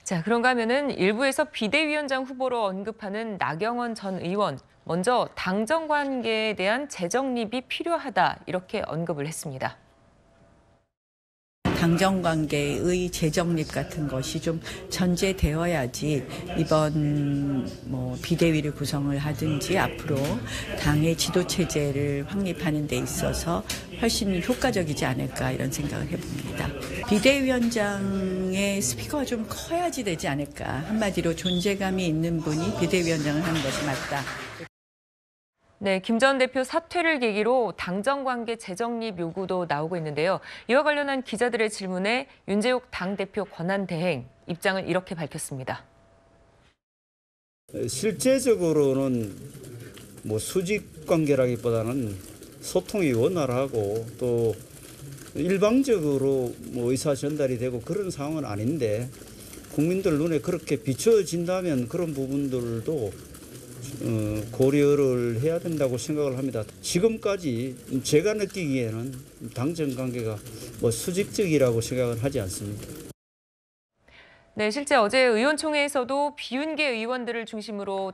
자, 그런가 하면은 일부에서 비대위원장 후보로 언급하는 나경원 전 의원. 먼저 당정 관계에 대한 재정립이 필요하다 이렇게 언급을 했습니다. 당정 관계의 재정립 같은 것이 좀 전제되어야지 이번 비대위를 구성을 하든지 앞으로 당의 지도 체제를 확립하는 데 있어서 훨씬 효과적이지 않을까 이런 생각을 해봅니다. 비대위원장의 스피커가 좀 커야지 되지 않을까. 한마디로 존재감이 있는 분이 비대위원장을 하는 것이 맞다. 네, 김 전 대표 사퇴를 계기로 당정 관계 재정립 요구도 나오고 있는데요. 이와 관련한 기자들의 질문에 윤재욱 당대표 권한대행 입장을 이렇게 밝혔습니다. 실제적으로는 수직 관계라기보다는 소통이 원활하고 또 일방적으로 의사 전달이 되고 그런 상황은 아닌데 국민들 눈에 그렇게 비춰진다면 그런 부분들도 고려를 해야 된다고 생각을 합니다. 지금까지 제가 느끼기에는 당정 관계가 수직적이라고 생각을 하지 않습니다. 네, 실제 어제 의원총회에서도 비윤계 의원들을 중심으로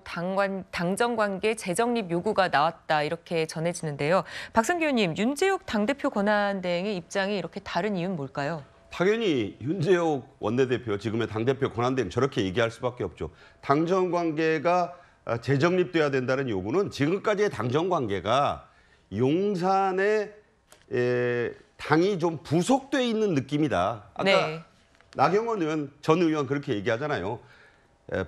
당정 관계 재정립 요구가 나왔다 이렇게 전해지는데요. 박성규 의원님, 윤재욱 당대표 권한대행의 입장이 이렇게 다른 이유는 뭘까요? 당연히 윤재욱 원내대표, 지금의 당대표 권한대행 저렇게 얘기할 수밖에 없죠. 당정 관계가 재정립돼야 된다는 요구는 지금까지의 당정 관계가 용산에 당이 좀 부속돼 있는 느낌이다. 아까 네. 나경원 전 의원 그렇게 얘기하잖아요.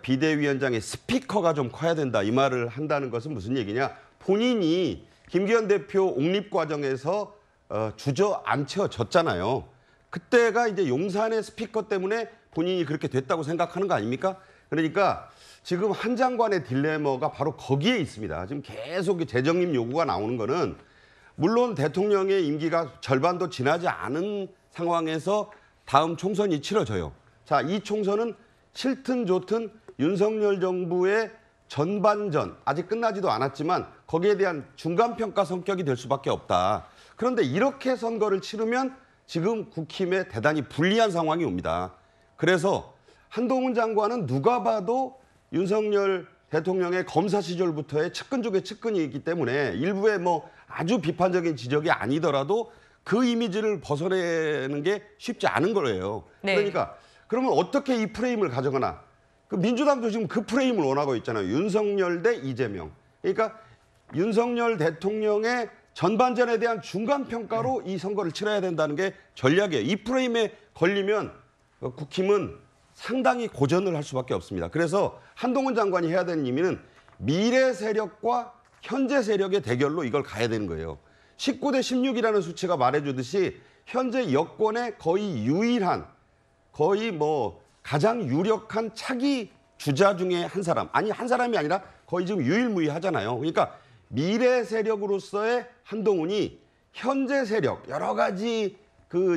비대위원장의 스피커가 좀 커야 된다. 이 말을 한다는 것은 무슨 얘기냐. 본인이 김기현 대표 옹립 과정에서 주저앉혀졌잖아요. 그때가 이제 용산의 스피커 때문에 본인이 그렇게 됐다고 생각하는 거 아닙니까? 그러니까 지금 한 장관의 딜레마가 바로 거기에 있습니다. 지금 계속 재정립 요구가 나오는 거는 물론 대통령의 임기가 절반도 지나지 않은 상황에서 다음 총선이 치러져요. 자, 이 총선은 싫든 좋든 윤석열 정부의 전반전, 아직 끝나지도 않았지만 거기에 대한 중간평가 성격이 될 수밖에 없다. 그런데 이렇게 선거를 치르면 지금 국힘에 대단히 불리한 상황이 옵니다. 그래서 한동훈 장관은 누가 봐도 윤석열 대통령의 검사 시절부터의 측근 중에 측근이기 때문에 일부의 아주 비판적인 지적이 아니더라도 그 이미지를 벗어내는 게 쉽지 않은 거예요. 네. 그러니까 그러면 어떻게 이 프레임을 가져가나. 민주당도 지금 그 프레임을 원하고 있잖아요. 윤석열 대 이재명. 그러니까 윤석열 대통령의 전반전에 대한 중간평가로 이 선거를 치러야 된다는 게 전략이에요. 이 프레임에 걸리면 국힘은 상당히 고전을 할 수밖에 없습니다. 그래서 한동훈 장관이 해야 되는 의미는 미래 세력과 현재 세력의 대결로 이걸 가야 되는 거예요. 19대 16이라는 수치가 말해주듯이 현재 여권의 거의 유일한, 거의 가장 유력한 차기 주자 중에 한 사람. 아니, 한 사람이 아니라 거의 지금 유일무이하잖아요. 그러니까 미래 세력으로서의 한동훈이 현재 세력, 여러 가지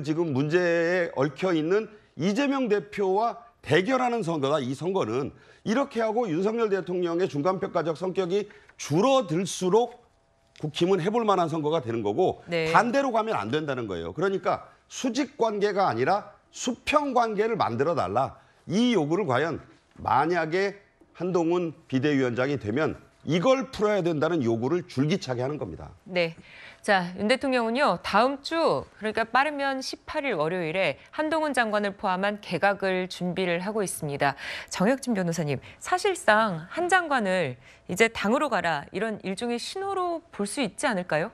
지금 문제에 얽혀 있는 이재명 대표와 대결하는 선거다. 이 선거는 이렇게 하고 윤석열 대통령의 중간평가적 성격이 줄어들수록 국힘은 해볼 만한 선거가 되는 거고 네. 반대로 가면 안 된다는 거예요. 그러니까 수직 관계가 아니라 수평 관계를 만들어 달라. 이 요구를 과연 만약에 한동훈 비대위원장이 되면 이걸 풀어야 된다는 요구를 줄기차게 하는 겁니다. 네. 자, 윤 대통령은요, 다음 주, 그러니까 빠르면 18일 월요일에 한동훈 장관을 포함한 개각을 준비를 하고 있습니다. 정혁진 변호사님, 사실상 한 장관을 이제 당으로 가라, 이런 일종의 신호로 볼 수 있지 않을까요?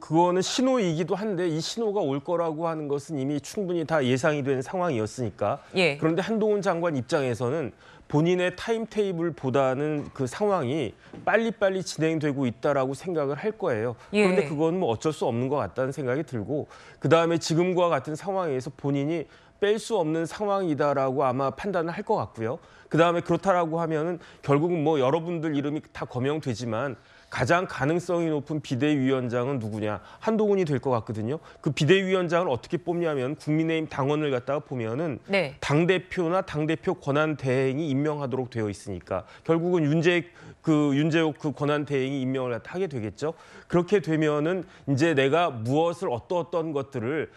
그거는 신호이기도 한데 이 신호가 올 거라고 하는 것은 이미 충분히 다 예상이 된 상황이었으니까. 예. 그런데 한동훈 장관 입장에서는 본인의 타임테이블보다는 그 상황이 빨리빨리 진행되고 있다라고 생각을 할 거예요. 예. 그런데 그건 어쩔 수 없는 것 같다는 생각이 들고 그다음에 지금과 같은 상황에서 본인이 뺄 수 없는 상황이다라고 아마 판단을 할 것 같고요. 그다음에 그렇다라고 하면은 결국은 여러분들 이름이 다 거명되지만 가장 가능성이 높은 비대위원장은 누구냐? 한동훈이 될 것 같거든요. 그 비대위원장을 어떻게 뽑냐면 국민의힘 당원을 갖다가 보면은 네. 당대표나 당대표 권한대행이 임명하도록 되어 있으니까 결국은 윤재욱 권한대행이 임명을 하게 되겠죠. 그렇게 되면은 이제 내가 무엇을 어떤 것들을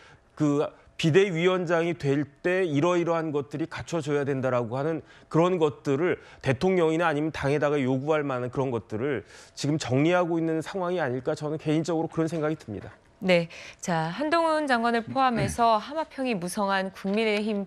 비대위원장이 될 때 이러이러한 것들이 갖춰져야 된다라고 하는 그런 것들을 대통령이나 아니면 당에다가 요구할 만한 그런 것들을 지금 정리하고 있는 상황이 아닐까 저는 개인적으로 그런 생각이 듭니다. 네, 자 한동훈 장관을 포함해서 하마평이 무성한 국민의힘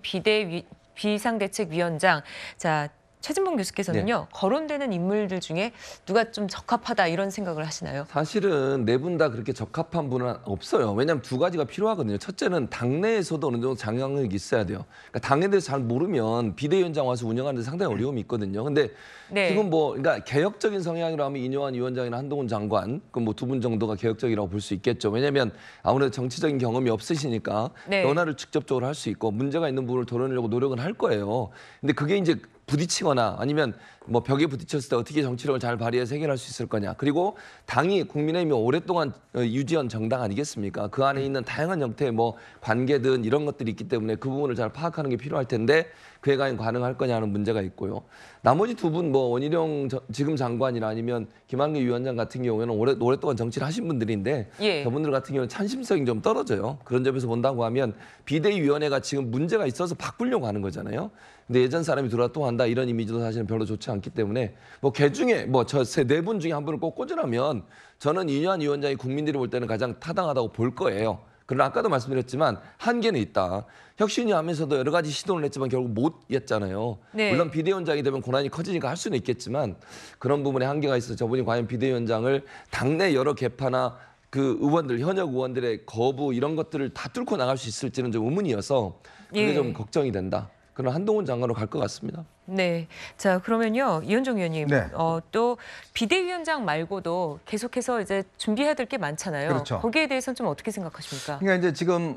비상대책위원장, 자 최진봉 교수께서는요 거론되는 인물들 중에 누가 좀 적합하다 이런 생각을 하시나요? 사실은 네 분 다 그렇게 적합한 분은 없어요. 왜냐하면 두 가지가 필요하거든요. 첫째는 당내에서도 어느 정도 장악력이 있어야 돼요. 그러니까 당에 대해서 잘 모르면 비대위원장 와서 운영하는 데 상당히 어려움이 있거든요. 근데 네. 지금 뭐 그러니까 개혁적인 성향이라 하면 이뇨한 위원장이나 한동훈 장관 그 뭐 두 분 정도가 개혁적이라고 볼 수 있겠죠. 왜냐하면 아무래도 정치적인 경험이 없으시니까 네. 변화를 직접적으로 할 수 있고 문제가 있는 부분을 도려내려고 노력은 할 거예요. 근데 그게 이제 부딪히거나 아니면 뭐 벽에 부딪혔을 때 어떻게 정치력을 잘 발휘해서 해결할 수 있을 거냐. 그리고 당이 국민의힘이 오랫동안 유지한 정당 아니겠습니까? 그 안에 있는 다양한 형태의 뭐 관계든 이런 것들이 있기 때문에 그 부분을 잘 파악하는 게 필요할 텐데 그에 과연 가능할 거냐 하는 문제가 있고요. 나머지 두 분 뭐 원희룡 지금 장관이나 아니면 김한길 위원장 같은 경우에는 오랫동안 정치를 하신 분들인데 예. 저분들 같은 경우는 찬심성이 좀 떨어져요. 그런 점에서 본다고 하면 비대위원회가 지금 문제가 있어서 바꾸려고 하는 거잖아요. 근데 예전 사람이 들어와 또 한다 이런 이미지도 사실은 별로 좋지 않기 때문에 뭐 개 중에 뭐 저 네 분 중에 한 분을 꼭 꽂으라면 저는 이뇨한 위원장이 국민들이 볼 때는 가장 타당하다고 볼 거예요. 그러나 아까도 말씀드렸지만 한계는 있다. 혁신위 하면서도 여러 가지 시도를 했지만 결국 못 했잖아요. 네. 물론 비대위원장이 되면 권한이 커지니까 할 수는 있겠지만 그런 부분에 한계가 있어서 저분이 과연 비대위원장을 당내 여러 개파나 그 의원들, 현역 의원들의 거부 이런 것들을 다 뚫고 나갈 수 있을지는 좀 의문이어서 그게 예. 좀 걱정이 된다. 그런 한동훈 장관으로 갈 것 같습니다. 네, 자 그러면요 이현종 의원님, 네. 또 비대위원장 말고도 계속해서 이제 준비해야 될 게 많잖아요. 그렇죠. 거기에 대해서는 좀 어떻게 생각하십니까? 그러니까 이제 지금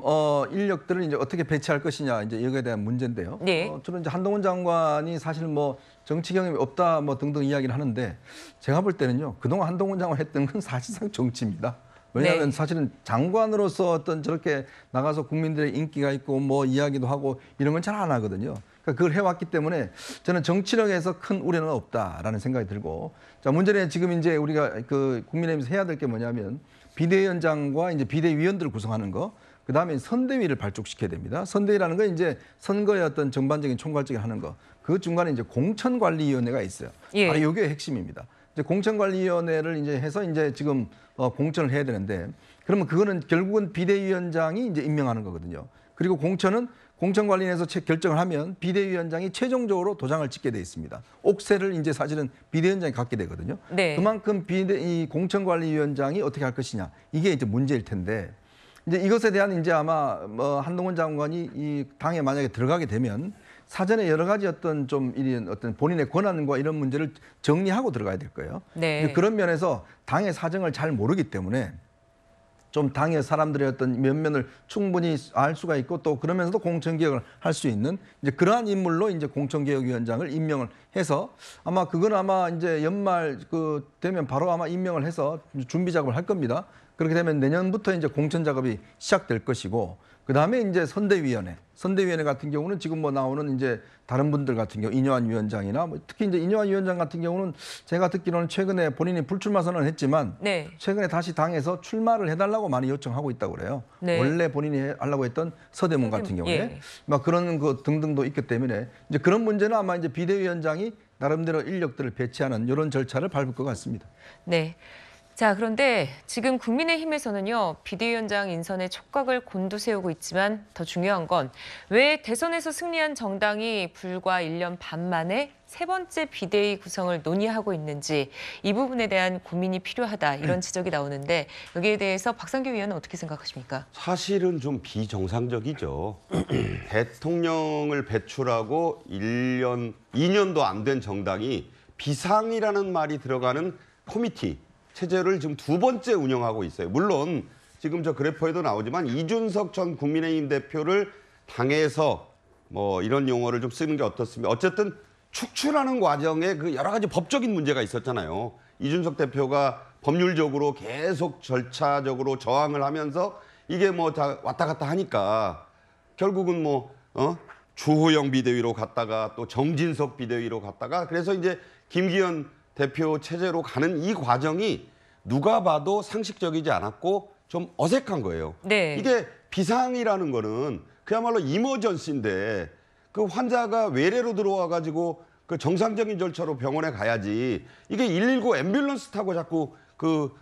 인력들을 이제 어떻게 배치할 것이냐 이제 여기에 대한 문제인데요. 네. 저는 이제 한동훈 장관이 사실 뭐 정치 경험이 없다 뭐 등등 이야기를 하는데 제가 볼 때는요 그동안 한동훈 장관 했던 건 사실상 정치입니다. 왜냐하면 네. 사실은 장관으로서 어떤 저렇게 나가서 국민들의 인기가 있고 뭐 이야기도 하고 이런 건 잘 안 하거든요. 그러니까 그걸 해왔기 때문에 저는 정치력에서 큰 우려는 없다라는 생각이 들고, 자 문제는 지금 이제 우리가 그 국민의힘에서 해야 될 게 뭐냐면 비대위원장과 이제 비대위원들을 구성하는 거, 그 다음에 선대위를 발족시켜야 됩니다. 선대위라는 건 이제 선거의 어떤 전반적인 총괄적인 하는 거, 그 중간에 이제 공천관리위원회가 있어요. 예. 바로 이게 핵심입니다. 이제 공천관리위원회를 이제 해서 이제 지금 공천을 해야 되는데, 그러면 그거는 결국은 비대위원장이 이제 임명하는 거거든요. 그리고 공천은 공천관리위원회에서 결정을 하면 비대위원장이 최종적으로 도장을 찍게 돼 있습니다. 옥새를 이제 사실은 비대위원장이 갖게 되거든요. 네. 그만큼 이 공천관리위원장이 어떻게 할 것이냐, 이게 이제 문제일 텐데, 이제 이것에 대한 이제 아마 뭐 한동훈 장관이 이 당에 만약에 들어가게 되면 사전에 여러 가지 어떤 좀 이런 어떤 본인의 권한과 이런 문제를 정리하고 들어가야 될 거예요. 네. 그런 면에서 당의 사정을 잘 모르기 때문에 좀 당의 사람들의 어떤 면면을 충분히 알 수가 있고 또 그러면서도 공천개혁을 할 수 있는 이제 그러한 인물로 이제 공천개혁위원장을 임명을 해서 아마 그건 아마 이제 연말 그 되면 바로 아마 임명을 해서 준비 작업을 할 겁니다. 그렇게 되면 내년부터 이제 공천 작업이 시작될 것이고, 그 다음에 이제 선대위원회 같은 경우는 지금 뭐 나오는 이제 다른 분들 같은 경우 이뇨한 위원장이나 뭐 특히 이제 이뇨한 위원장 같은 경우는 제가 듣기로는 최근에 본인이 불출마 선언을 했지만 네. 최근에 다시 당에서 출마를 해달라고 많이 요청하고 있다고 그래요. 네. 원래 본인이 하려고 했던 서대문 같은 경우에 예. 막 그런 거 등등도 있기 때문에 이제 그런 문제는 아마 이제 비대위원장이 나름대로 인력들을 배치하는 이런 절차를 밟을 것 같습니다. 네. 자, 그런데 지금 국민의힘에서는요, 비대위원장 인선에 촉각을 곤두세우고 있지만 더 중요한 건 왜 대선에서 승리한 정당이 불과 1년 반 만에 세 번째 비대위 구성을 논의하고 있는지 이 부분에 대한 고민이 필요하다 이런 지적이 나오는데 여기에 대해서 박상규 의원은 어떻게 생각하십니까? 사실은 좀 비정상적이죠. 대통령을 배출하고 2년도 안 된 정당이 비상이라는 말이 들어가는 코미티 체제를 지금 두 번째 운영하고 있어요. 물론 지금 저 그래퍼에도 나오지만 이준석 전 국민의힘 대표를 당에서 뭐 이런 용어를 좀 쓰는 게 어떻습니까? 어쨌든 축출하는 과정에 그 여러 가지 법적인 문제가 있었잖아요. 이준석 대표가 법률적으로 계속 절차적으로 저항을 하면서 이게 뭐 다 왔다 갔다 하니까 결국은 뭐 주호영 비대위로 갔다가 또 정진석 비대위로 갔다가 그래서 이제 김기현 대표 체제로 가는 이 과정이 누가 봐도 상식적이지 않았고 좀 어색한 거예요. 네. 이게 비상이라는 거는 그야말로 이머전시인데 그 환자가 외래로 들어와 가지고 그 정상적인 절차로 병원에 가야지 이게 119 앰뷸런스 타고 자꾸 그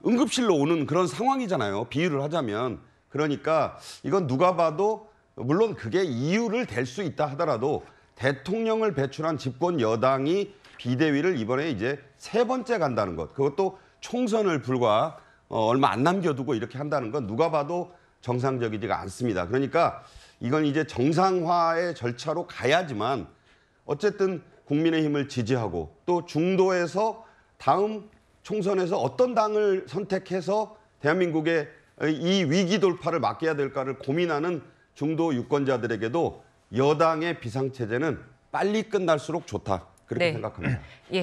응급실로 오는 그런 상황이잖아요. 비유를 하자면. 그러니까 이건 누가 봐도 물론 그게 이유를 댈 수 있다 하더라도 대통령을 배출한 집권 여당이 비대위를 이번에 이제 3번째 간다는 것. 그것도 총선을 불과 얼마 안 남겨두고 이렇게 한다는 건 누가 봐도 정상적이지가 않습니다. 그러니까 이건 이제 정상화의 절차로 가야지만 어쨌든 국민의힘을 지지하고 또 중도에서 다음 총선에서 어떤 당을 선택해서 대한민국의 이 위기 돌파를 막아야 될까를 고민하는 중도 유권자들에게도 여당의 비상체제는 빨리 끝날수록 좋다. 그렇게 네. 생각합니다. 예.